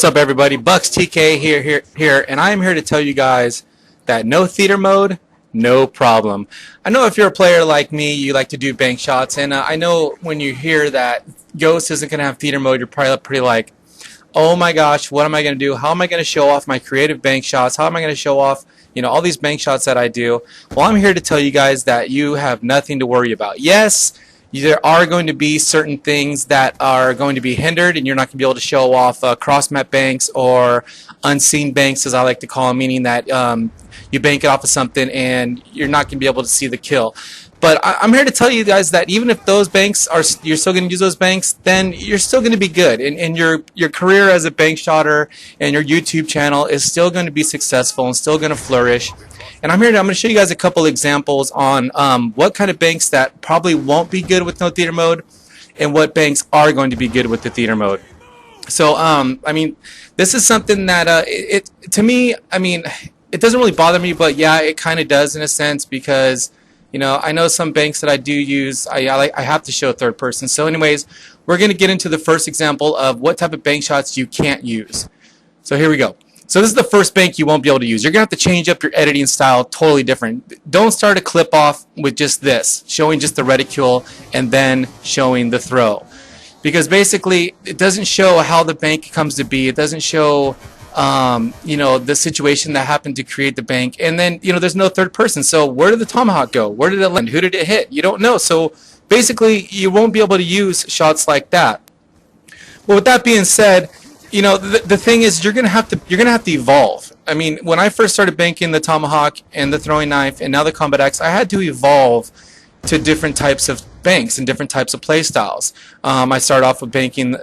What's up, everybody? Bucks TK here, and I am here to tell you guys that no theater mode, no problem. I know if you're a player like me, you like to do bank shots, and I know when you hear that Ghost isn't going to have theater mode, you're probably pretty like, oh my gosh, what am I going to do? How am I going to show off my creative bank shots? How am I going to show off, all these bank shots that I do? Well, I'm here to tell you guys that you have nothing to worry about. Yes, there are going to be certain things that are going to be hindered, and you're not going to be able to show off cross-map banks or unseen banks, as I like to call them, meaning that you bank it off of something and you're not going to be able to see the kill. But I'm here to tell you guys that even if those banks you're still going to use those banks, then you're still going to be good, and your career as a bank shotter and your YouTube channel is still going to be successful and still going to flourish. And I'm going to show you guys a couple examples on what kind of banks that probably won't be good with no theater mode and what banks are going to be good with the theater mode. So, this is something that, to me, it doesn't really bother me, but yeah, it kind of does in a sense because, I know some banks that I do use, I have to show third person. So anyways, we're going to get into the first example of what type of bank shots you can't use. So here we go. So this is the first bank you won't be able to use. You're going to have to change up your editing style totally different. Don't start a clip off with just this, showing just the reticule and then showing the throw. Because basically, it doesn't show how the bank comes to be. It doesn't show, the situation that happened to create the bank. And then, there's no third person. So where did the tomahawk go? Where did it land? Who did it hit? You don't know. So basically, you won't be able to use shots like that. Well, with that being said, the thing is you're gonna have to evolve. I mean, when I first started banking the tomahawk and the throwing knife and now the combat axe, I had to evolve to different types of banks and different types of play styles. I started off with banking,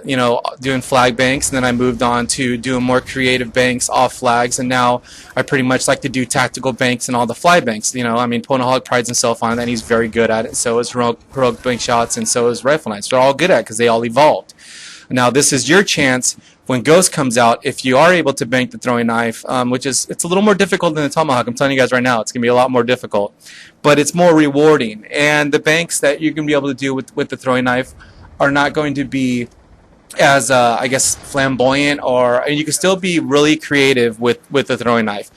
doing flag banks, and then I moved on to doing more creative banks off flags, and now I pretty much like to do tactical banks and all the fly banks. Ponaholic prides himself on that, and he's very good at it. So is heroic bank shots, and so is rifle knights. They're all good at it because they all evolved. Now this is your chance when Ghost comes out, if you are able to bank the throwing knife, it's a little more difficult than the tomahawk. I'm telling you guys right now, it's going to be a lot more difficult, but it's more rewarding. And the banks that you're going to be able to do with the throwing knife are not going to be as, flamboyant, and you can still be really creative with the throwing knife.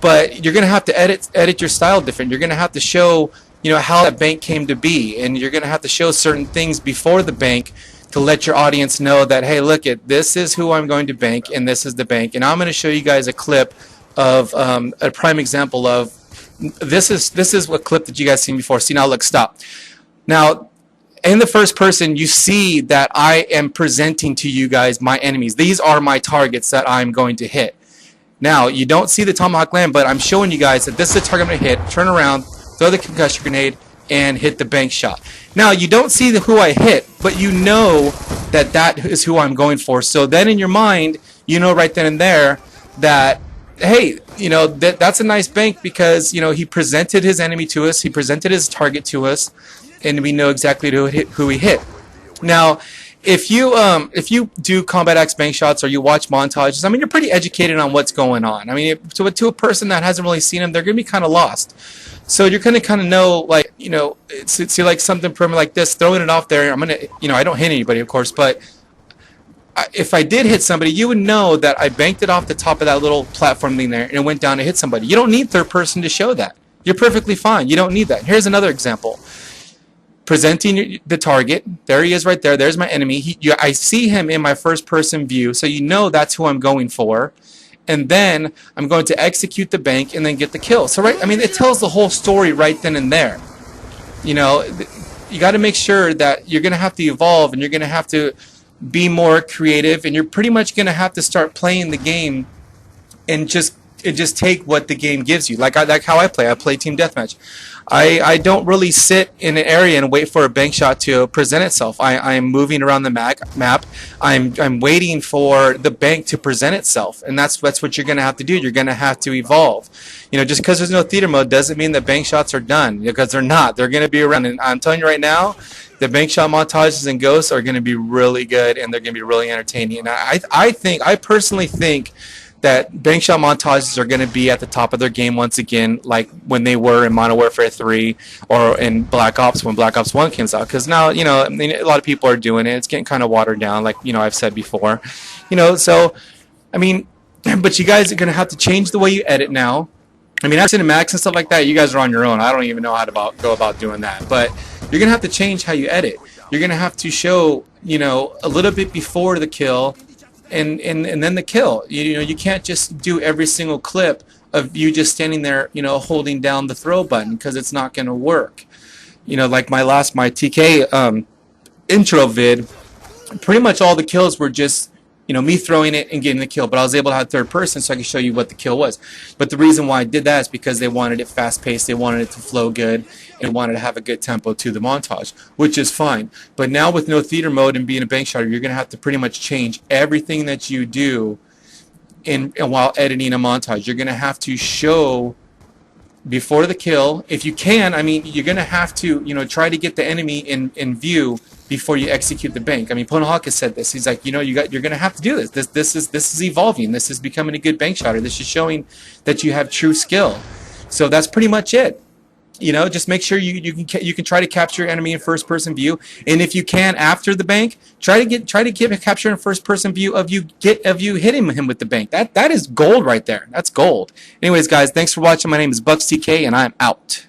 But you're going to have to edit your style different. You're going to have to show, how that bank came to be, and you're going to have to show certain things before the bank to let your audience know that, hey, look, this is who I'm going to bank, and this is the bank. And I'm going to show you guys a clip of a prime example of this is a clip that you guys seen before. See, now look, stop. Now, in the first person, you see that I am presenting to you guys my enemies. These are my targets that I'm going to hit. Now, you don't see the tomahawk land, but I'm showing you guys that this is the target I'm going to hit. Turn around, throw the concussion grenade, and hit the bank shot. Now, you don't see who I hit, but you know that is who I'm going for. So then in your mind, right then and there that, hey, that's a nice bank because, he presented his enemy to us, he presented his target to us, and we know exactly who he hit. Now, if you do combat axe bank shots or you watch montages, you're pretty educated on what's going on. To a person that hasn't really seen them, they're going to be kind of lost. So you're going to kind of know, see like something like this, throwing it off there. I don't hit anybody, of course, but if I did hit somebody, you would know that I banked it off the top of that little platform thing there, and it went down to hit somebody. You don't need third person to show that. You're perfectly fine. You don't need that. Here's another example. Presenting the target. There he is right there. There's my enemy. I see him in my first person view, so you know that's who I'm going for. And then I'm going to execute the bank and then get the kill. So it tells the whole story right then and there. You got to make sure that you're going to have to evolve, and you're going to have to be more creative, and you're pretty much going to have to start playing the game and just take what the game gives you. Like how I play. I play team deathmatch. I don't really sit in an area and wait for a bank shot to present itself. I'm moving around the map. I'm waiting for the bank to present itself, and that's what you're going to have to do. You're going to have to evolve. Just because there's no theater mode doesn't mean that bank shots are done, because they're not. They're going to be around, and I'm telling you right now, the bank shot montages and ghosts are going to be really good, and they're going to be really entertaining. And I personally think that bank shot montages are going to be at the top of their game once again, like when they were in Modern Warfare 3 or in Black Ops when Black Ops 1 comes out. Because now, a lot of people are doing it. It's getting kind of watered down, like, I've said before. So I mean, but you guys are going to have to change the way you edit now. I mean, after cinematics and stuff like that, you guys are on your own. I don't even know how to go about doing that. But you're going to have to change how you edit. You're going to have to show, you know, a little bit before the kill and then the kill. You know, you can't just do every single clip of you just standing there, you know, holding down the throw button, because it's not going to work. You know, like my TK intro vid, pretty much all the kills were just, you know, me throwing it and getting the kill, but I was able to have third person so I could show you what the kill was. But the reason why I did that is because they wanted it fast paced, they wanted it to flow good, and wanted to have a good tempo to the montage, which is fine. But now with no theater mode and being a bank shotter, you're going to have to pretty much change everything that you do while editing a montage. You're going to have to show before the kill, if you can. I mean, you're going to have to, you know, try to get the enemy in view before you execute the bank. I mean, Ponahawk has said this. He's like, you know, you're going to have to do this. This is evolving. This is becoming a good bank shotter. This is showing that you have true skill. So that's pretty much it. You know, just make sure you can try to capture your enemy in first person view, and if you can after the bank, try to capture in first person view of you hitting him with the bank. That is gold right there. That's gold. Anyways, guys, thanks for watching. My name is BucksTK, and I'm out.